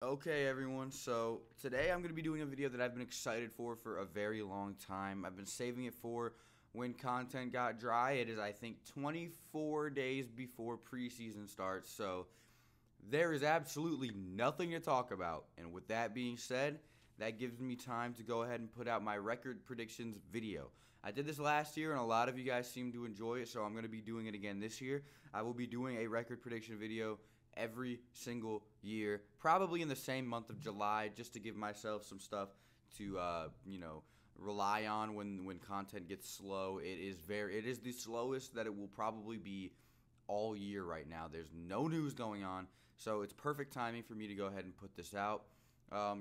Okay, everyone, so today I'm going to be doing a video that I've been excited for a very long time. I've been saving it for when content got dry. It is, I think, 24 days before preseason starts, so there is absolutely nothing to talk about. And with that being said, that gives me time to go ahead and put out my record predictions video. I did this last year, and a lot of you guys seem to enjoy it, so I'm going to be doing it again this year. I will be doing a record prediction video every single year, probably in the same month of July, just to give myself some stuff to rely on when content gets slow. It is the slowest that it will probably be all year right now. There's no news going on, so it's perfect timing for me to go ahead and put this out.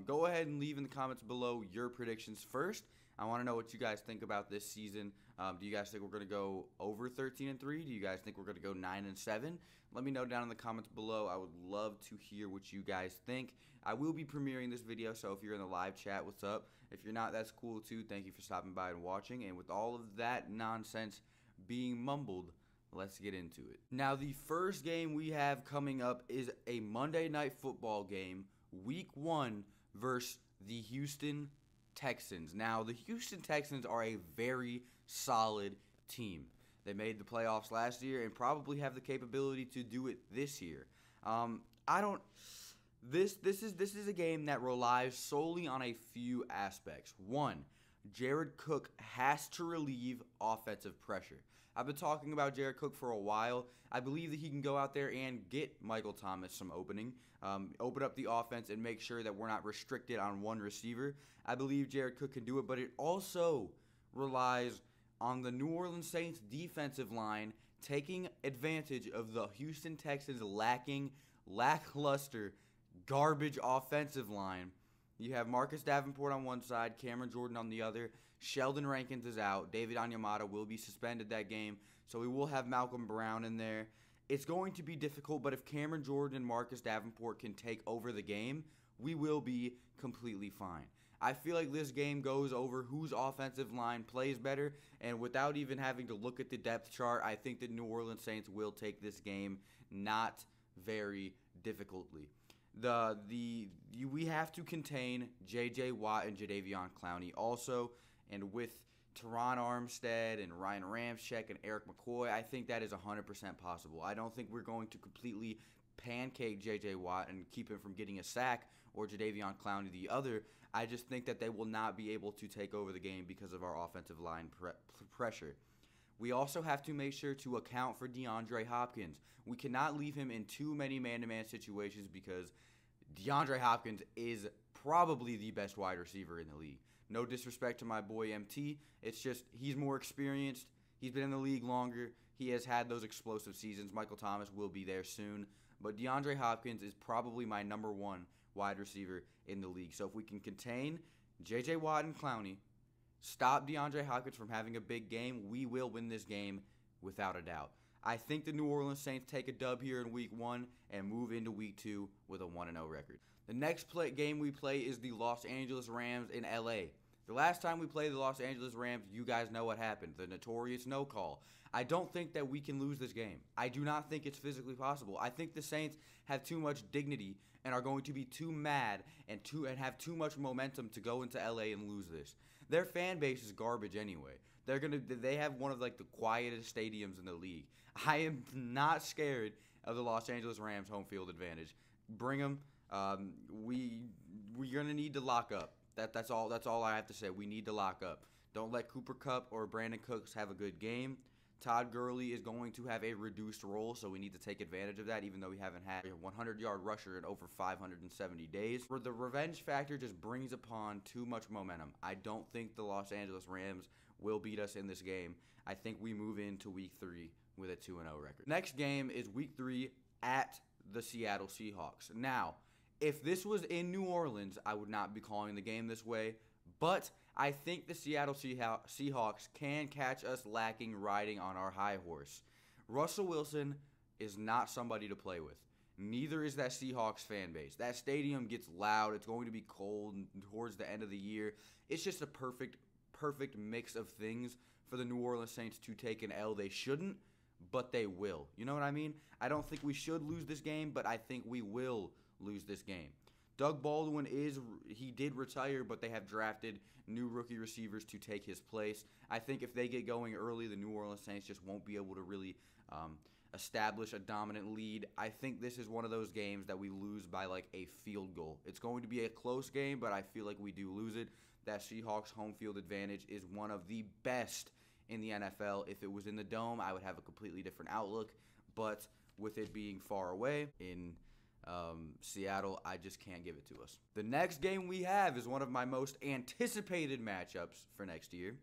Go ahead and leave in the comments below your predictions first. I want to know what you guys think about this season. Do you guys think we're going to go over 13-3? Do you guys think we're going to go 9-7? Let me know down in the comments below. I would love to hear what you guys think. I will be premiering this video, so if you're in the live chat, what's up? If you're not, that's cool too. Thank you for stopping by and watching. And with all of that nonsense being mumbled, let's get into it. Now, the first game we have coming up is a Monday Night Football game, Week 1 versus the Houston Texans. Now, the Houston Texans are a very solid team. They made the playoffs last year and probably have the capability to do it this year. This is a game that relies solely on a few aspects. One, Jared Cook has to relieve offensive pressure. I've been talking about Jared Cook for a while. I believe that he can go out there and get Michael Thomas some opening, open up the offense and make sure that we're not restricted on one receiver. I believe Jared Cook can do it, but it also relies on the New Orleans Saints defensive line taking advantage of the Houston Texans lackluster, garbage offensive line. You have Marcus Davenport on one side, Cameron Jordan on the other. Sheldon Rankins is out. David Onyemata will be suspended that game, so we will have Malcolm Brown in there. It's going to be difficult, but if Cameron Jordan and Marcus Davenport can take over the game, we will be completely fine. I feel like this game goes over whose offensive line plays better, and without even having to look at the depth chart, I think the New Orleans Saints will take this game not very difficultly. We have to contain J.J. Watt and Jadeveon Clowney also, and with Teron Armstead and Ryan Ramczyk and Eric McCoy, I think that is 100% possible. I don't think we're going to completely pancake J.J. Watt and keep him from getting a sack or Jadeveon Clowney the other. I just think that they will not be able to take over the game because of our offensive line pressure. We also have to make sure to account for DeAndre Hopkins. We cannot leave him in too many man-to-man situations because DeAndre Hopkins is probably the best wide receiver in the league. No disrespect to my boy MT. It's just he's more experienced. He's been in the league longer. He has had those explosive seasons. Michael Thomas will be there soon. But DeAndre Hopkins is probably my #1 wide receiver in the league. So if we can contain J.J. Watt and Clowney, stop DeAndre Hopkins from having a big game, we will win this game without a doubt. I think the New Orleans Saints take a dub here in Week 1 and move into Week 2 with a 1-0 record. The next game we play is the Los Angeles Rams in L.A. The last time we played the Los Angeles Rams, you guys know what happened. The notorious no call. I don't think that we can lose this game. I do not think it's physically possible. I think the Saints have too much dignity and are going to be too mad and have too much momentum to go into LA and lose this. Their fan base is garbage anyway. They have one of the quietest stadiums in the league. I am not scared of the Los Angeles Rams home field advantage. Bring them. We're gonna need to lock up. That's all I have to say. We need to lock up. Don't let Cooper Kupp or Brandon Cooks have a good game. Todd Gurley is going to have a reduced role, so we need to take advantage of that, even though we haven't had a 100-yard rusher in over 570 days. The revenge factor just brings upon too much momentum. I don't think the Los Angeles Rams will beat us in this game. I think we move into Week 3 with a 2-0 record. Next game is Week 3 at the Seattle Seahawks. Now, if this was in New Orleans, I would not be calling the game this way, but I think the Seattle Seahawks can catch us lacking riding on our high horse. Russell Wilson is not somebody to play with. Neither is that Seahawks fan base. That stadium gets loud. It's going to be cold towards the end of the year. It's just a perfect mix of things for the New Orleans Saints to take an L. They shouldn't, but they will. You know what I mean? I don't think we should lose this game, but I think we will lose this game. Doug Baldwin he did retire, but they have drafted new rookie receivers to take his place. I think if they get going early, the New Orleans Saints just won't be able to really establish a dominant lead. I think this is one of those games that we lose by like a field goal. It's going to be a close game, but I feel like we do lose it. That Seahawks home field advantage is one of the best in the NFL. If it was in the Dome, I would have a completely different outlook, but with it being far away in Seattle, I just can't give it to us. The next game we have is one of my most anticipated matchups for next year.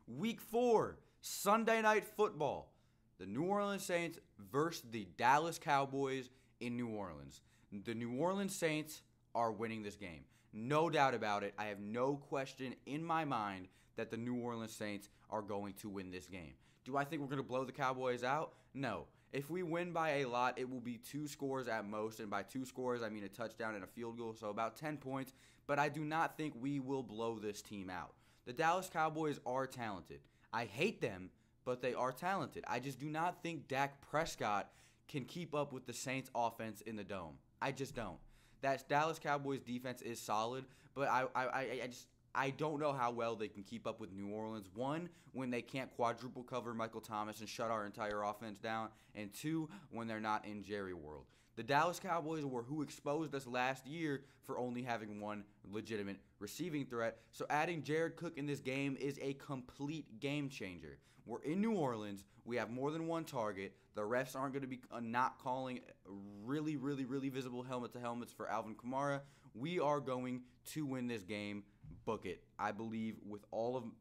Week 4, Sunday Night Football. The New Orleans Saints versus the Dallas Cowboys in New Orleans. The New Orleans Saints are winning this game. No doubt about it. I have no question in my mind that the New Orleans Saints are going to win this game. Do I think we're going to blow the Cowboys out? No. If we win by a lot, it will be 2 scores at most, and by 2 scores, I mean a touchdown and a field goal, so about 10 points, but I do not think we will blow this team out. The Dallas Cowboys are talented. I hate them, but they are talented. I just do not think Dak Prescott can keep up with the Saints offense in the Dome. I just don't. That Dallas Cowboys defense is solid, but I don't know how well they can keep up with New Orleans. 1, when they can't quadruple cover Michael Thomas and shut our entire offense down, and 2, when they're not in Jerry World. The Dallas Cowboys were who exposed us last year for only having 1 legitimate receiving threat, so adding Jared Cook in this game is a complete game changer. We're in New Orleans. We have more than 1 target. The refs aren't going to be not calling really visible helmet-to-helmets for Alvin Kamara. We are going to win this game. Book it. I believe with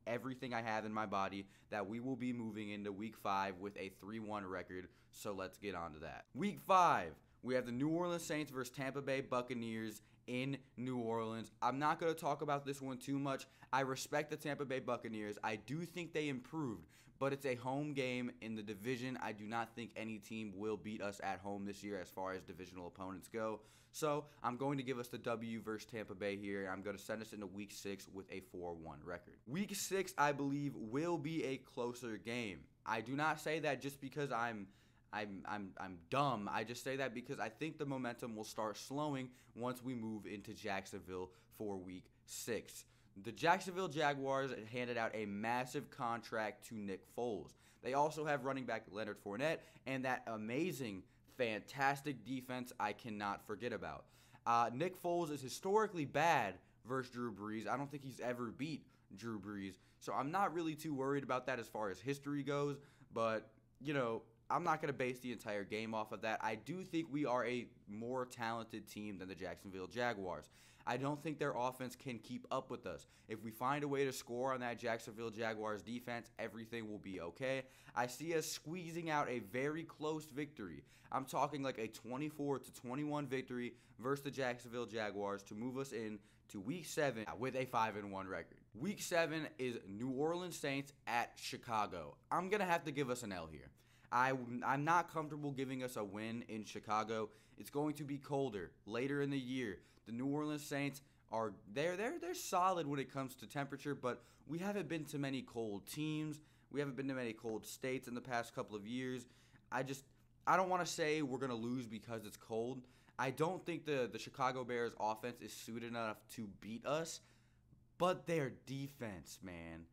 everything I have in my body that we will be moving into Week 5 with a 3-1 record, so let's get on to that. Week 5, we have the New Orleans Saints versus Tampa Bay Buccaneers in New Orleans. I'm not going to talk about this one too much. I respect the Tampa Bay Buccaneers. I do think they improved, but it's a home game in the division. I do not think any team will beat us at home this year as far as divisional opponents go. So I'm going to give us the W versus Tampa Bay here. I'm going to send us into Week 6 with a 4-1 record. Week 6, I believe, will be a closer game. I do not say that just because I'm dumb. I just say that because I think the momentum will start slowing once we move into Jacksonville for Week 6. The Jacksonville Jaguars handed out a massive contract to Nick Foles. They also have running back Leonard Fournette and that amazing, fantastic defense I cannot forget about. Nick Foles is historically bad versus Drew Brees. I don't think he's ever beat Drew Brees, so I'm not really too worried about that as far as history goes, but, you know, I'm not going to base the entire game off of that. I do think we are a more talented team than the Jacksonville Jaguars. I don't think their offense can keep up with us. If we find a way to score on that Jacksonville Jaguars defense, everything will be okay. I see us squeezing out a very close victory. I'm talking like a 24-21 victory versus the Jacksonville Jaguars to move us in to Week 7 with a 5-1 record. Week 7 is New Orleans Saints at Chicago. I'm going to have to give us an L here. I'm not comfortable giving us a win in Chicago. It's going to be colder later in the year. The New Orleans Saints are they're solid when it comes to temperature, but we haven't been to many cold teams. We haven't been to many cold states in the past couple of years. I don't want to say we're going to lose because it's cold. I don't think the Chicago Bears offense is suited enough to beat us, but their defense, man,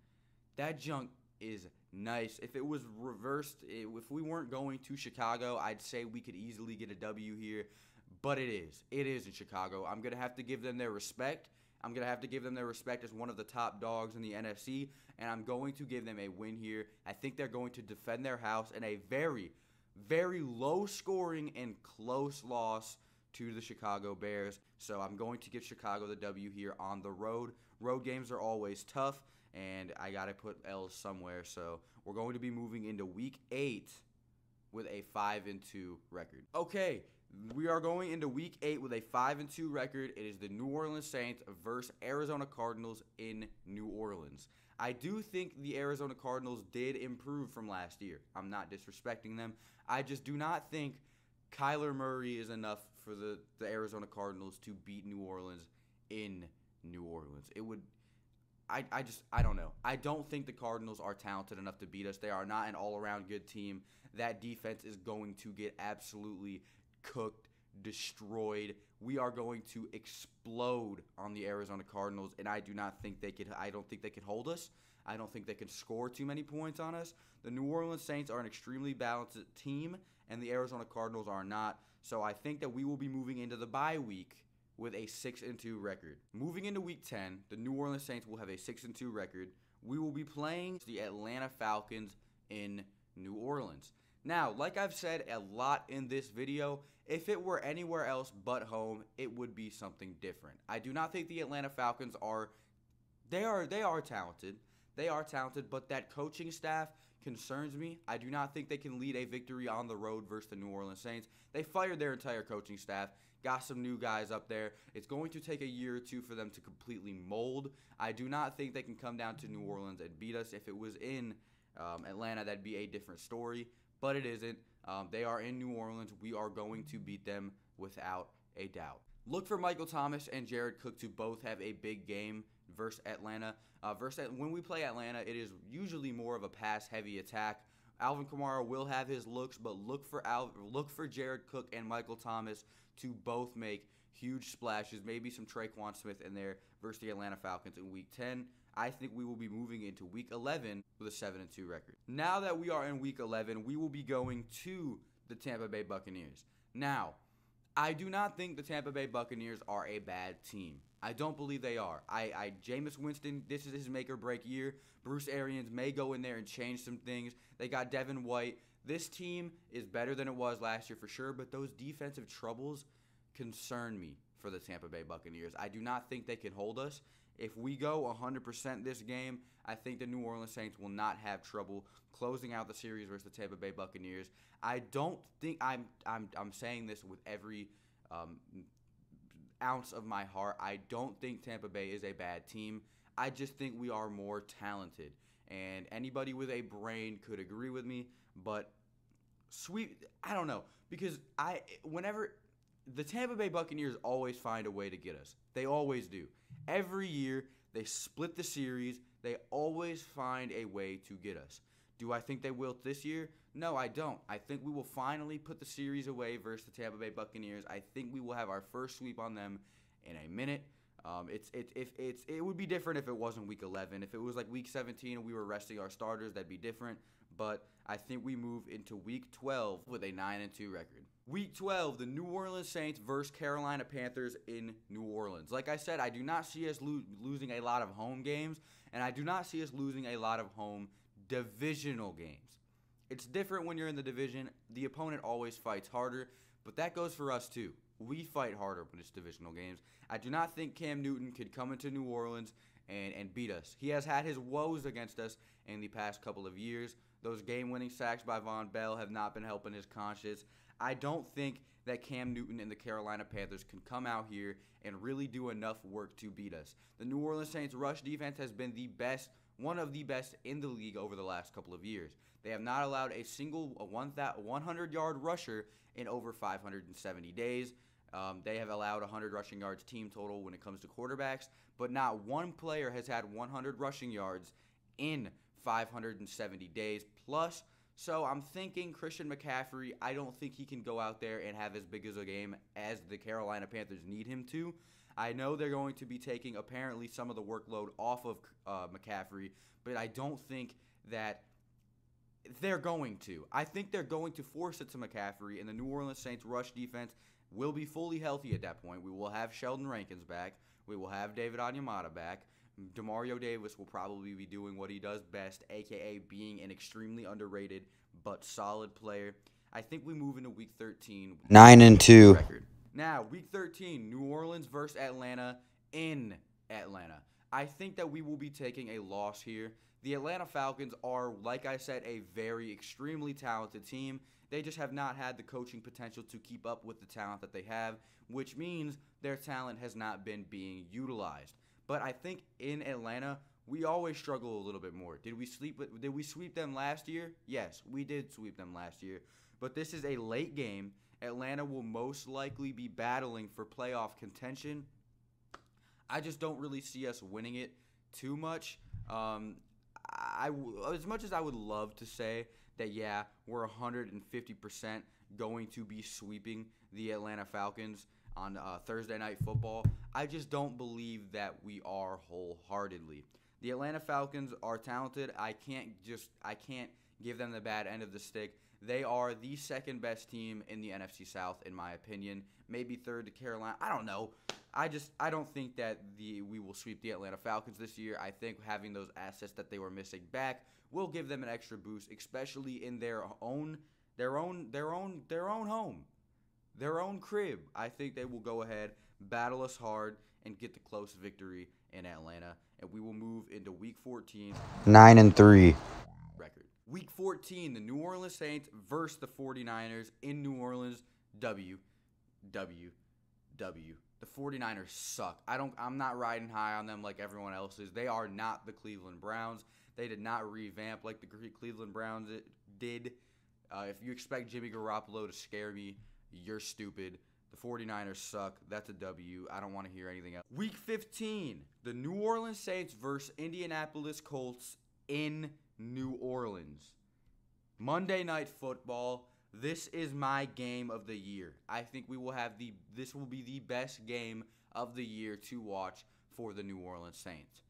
that junk is nice. If it was reversed, if we weren't going to Chicago, I'd say we could easily get a W here, but it is. It is in Chicago. I'm going to have to give them their respect. I'm going to have to give them their respect as one of the top dogs in the NFC, and I'm going to give them a win here. I think they're going to defend their house in a very, very low-scoring and close loss to the Chicago Bears. So I'm going to give Chicago the W here on the road. Road games are always tough, and I got to put L's somewhere. So we're going to be moving into Week 8 with a 5-2 record. Okay, we are going into Week 8 with a 5-2 record. It is the New Orleans Saints versus Arizona Cardinals in New Orleans. I do think the Arizona Cardinals did improve from last year. I'm not disrespecting them. I just do not think Kyler Murray is enough for the Arizona Cardinals to beat New Orleans in New Orleans. It would... I don't know. I don't think the Cardinals are talented enough to beat us. They are not an all-around good team. That defense is going to get absolutely cooked, destroyed. we are going to explode on the Arizona Cardinals, and I don't think they could hold us. I don't think they can score too many points on us. The New Orleans Saints are an extremely balanced team, and the Arizona Cardinals are not. So I think that we will be moving into the bye week with a 6-2 record. Moving into Week 10, the New Orleans Saints will have a 6-2 record. We will be playing the Atlanta Falcons in New Orleans. Now, like I've said a lot in this video, if it were anywhere else but home, it would be something different. I do not think the Atlanta Falcons are talented. They are talented, but that coaching staff concerns me. I do not think they can lead a victory on the road versus the New Orleans Saints. They fired their entire coaching staff, got some new guys up there. It's going to take a year or two for them to completely mold. I do not think they can come down to New Orleans and beat us. If it was in Atlanta, that'd be a different story, but it isn't. They are in New Orleans. We are going to beat them without a doubt. Look for Michael Thomas and Jared Cook to both have a big game versus Atlanta. When we play Atlanta, it is usually more of a pass-heavy attack. Alvin Kamara will have his looks, but look for Jared Cook and Michael Thomas to both make huge splashes, maybe some Traquan Smith in there versus the Atlanta Falcons in Week 10. I think we will be moving into Week 11 with a 7-2 record. Now that we are in Week 11, we will be going to the Tampa Bay Buccaneers. Now, I do not think the Tampa Bay Buccaneers are a bad team. I don't believe they are. Jameis Winston, this is his make-or-break year. Bruce Arians may go in there and change some things. They got Devin White. This team is better than it was last year for sure, but those defensive troubles concern me for the Tampa Bay Buccaneers. I do not think they can hold us. If we go 100% this game, I think the New Orleans Saints will not have trouble closing out the series versus the Tampa Bay Buccaneers. I don't think I'm saying this with every ounce of my heart. I don't think Tampa Bay is a bad team. I just think we are more talented. And anybody with a brain could agree with me, but I don't know, because whenever the Tampa Bay Buccaneers always find a way to get us. They always do. Every year, they split the series. They always find a way to get us. Do I think they will this year? No, I don't. I think we will finally put the series away versus the Tampa Bay Buccaneers. I think we will have our first sweep on them in a minute. It would be different if it wasn't Week 11. If it was like Week 17 and we were resting our starters, that'd be different. But I think we move into Week 12 with a 9-2 record. Week 12, the New Orleans Saints versus Carolina Panthers in New Orleans. Like I said, I do not see us losing a lot of home games, and I do not see us losing a lot of home divisional games. It's different when you're in the division. The opponent always fights harder, but that goes for us too. We fight harder when it's divisional games. I do not think Cam Newton could come into New Orleans and beat us. He has had his woes against us in the past couple of years. Those game-winning sacks by Von Bell have not been helping his conscience. I don't think that Cam Newton and the Carolina Panthers can come out here and really do enough work to beat us. The New Orleans Saints rush defense has been one of the best in the league over the last couple of years. They have not allowed a single 100-yard rusher in over 570 days. They have allowed 100 rushing yards team total when it comes to quarterbacks, but not one player has had 100 rushing yards in 570 days plus. So I'm thinking Christian McCaffrey, I don't think he can go out there and have as big as a game as the Carolina Panthers need him to. I know they're going to be taking apparently some of the workload off of McCaffrey, but I don't think that they're going to. I think they're going to force it to McCaffrey, and the New Orleans Saints rush defense will be fully healthy at that point. We will have Sheldon Rankins back. We will have David Onyemata back. Demario Davis will probably be doing what he does best, a.k.a. being an extremely underrated but solid player. I think we move into Week 13. 9-2. Now, Week 13, New Orleans versus Atlanta in Atlanta. I think that we will be taking a loss here. The Atlanta Falcons are, like I said, a very extremely talented team. They just have not had the coaching potential to keep up with the talent that they have, which means their talent has not been being utilized. But I think in Atlanta, we always struggle a little bit more. Did we sweep them last year? Yes, we did sweep them last year. But this is a late game. Atlanta will most likely be battling for playoff contention. I just don't really see us winning it too much. As much as I would love to say that, yeah, we're 150% going to be sweeping the Atlanta Falcons, on Thursday Night Football. I just don't believe that we are wholeheartedly. The Atlanta Falcons are talented. I can't give them the bad end of the stick. They are the second best team in the NFC South, in my opinion. Maybe third to Carolina. I don't know. I don't think that we will sweep the Atlanta Falcons this year. I think having those assets that they were missing back will give them an extra boost, especially in their own home, their own crib. I think they will go ahead, battle us hard, and get the close victory in Atlanta. And we will move into Week 14. 9-3. Record. Week 14, the New Orleans Saints versus the 49ers in New Orleans. W. The 49ers suck. I'm not riding high on them like everyone else is. They are not the Cleveland Browns. They did not revamp like the Cleveland Browns did. If you expect Jimmy Garoppolo to scare me, you're stupid. The 49ers suck. That's a W. I don't want to hear anything else. Week 15, the New Orleans Saints versus Indianapolis Colts in New Orleans. Monday Night Football. This is my game of the year. I think this will be the best game of the year to watch for the New Orleans Saints.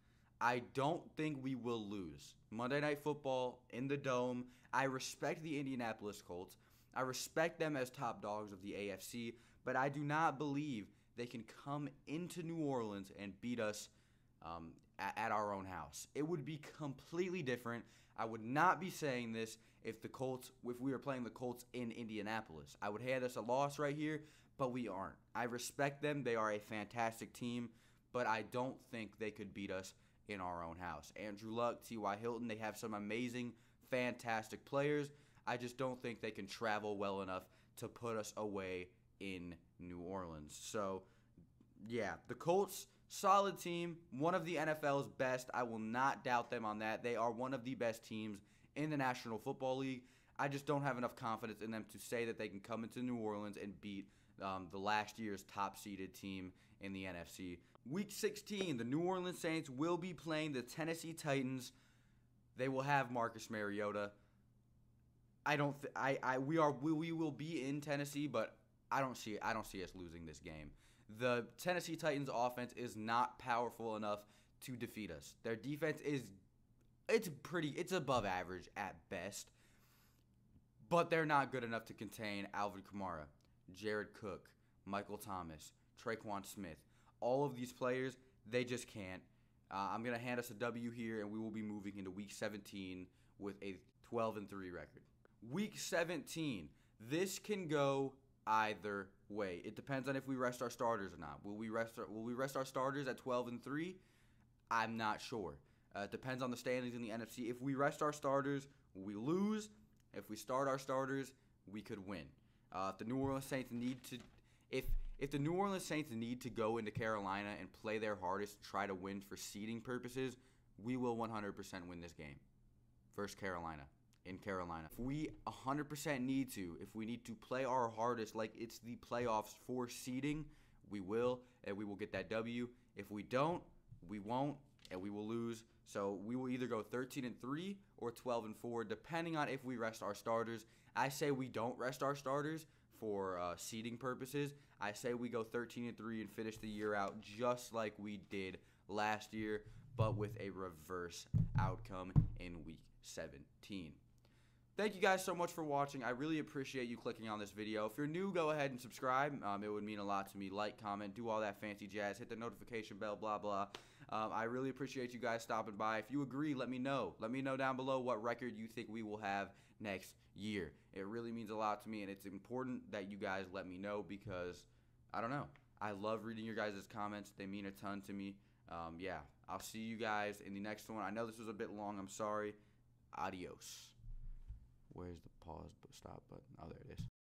I don't think we will lose. Monday Night Football in the Dome. I respect the Indianapolis Colts. I respect them as top dogs of the AFC, but I do not believe they can come into New Orleans and beat us at our own house. It would be completely different. I would not be saying this if we were playing the Colts in Indianapolis. I would hand us a loss right here, but we aren't. I respect them. They are a fantastic team, but I don't think they could beat us in our own house. Andrew Luck, T.Y. Hilton, they have some amazing, fantastic players. I just don't think they can travel well enough to put us away in New Orleans. So, yeah, the Colts, solid team, one of the NFL's best. I will not doubt them on that. They are one of the best teams in the National Football League. I just don't have enough confidence in them to say that they can come into New Orleans and beat the last year's top-seeded team in the NFC. Week 16, the New Orleans Saints will be playing the Tennessee Titans. They will have Marcus Mariota. We will be in Tennessee, but I don't see us losing this game. The Tennessee Titans offense is not powerful enough to defeat us. Their defense it's above average at best, but they're not good enough to contain Alvin Kamara, Jared Cook, Michael Thomas, Traquan Smith. All of these players, they just can't. I'm going to hand us a W here, and we will be moving into Week 17 with a 12-3 record. Week 17, this can go either way. It depends on if we rest our starters or not. Will we rest our starters at 12-3? I'm not sure. It depends on the standings in the NFC. If we rest our starters, we lose. If we start our starters, we could win. If the New Orleans Saints need to go into Carolina and play their hardest to try to win for seeding purposes, we will 100% win this game versus Carolina. In Carolina. If we 100% need to play our hardest like it's the playoffs for seeding, we will, and we will get that W. If we don't, we won't, and we will lose. So we will either go 13-3 or 12-4, depending on if we rest our starters. I say we don't rest our starters for seeding purposes. I say we go 13-3 and finish the year out just like we did last year, but with a reverse outcome in Week 17. Thank you guys so much for watching. I really appreciate you clicking on this video. If you're new, go ahead and subscribe. It would mean a lot to me. Like, comment, do all that fancy jazz. Hit the notification bell, blah, blah. I really appreciate you guys stopping by. If you agree, let me know. Let me know down below what record you think we will have next year. It really means a lot to me, and it's important that you guys let me know because, I don't know, I love reading your guys' comments. They mean a ton to me. Yeah, I'll see you guys in the next one. I know this was a bit long. I'm sorry. Adios. Where's the pause stop button? Oh, there it is.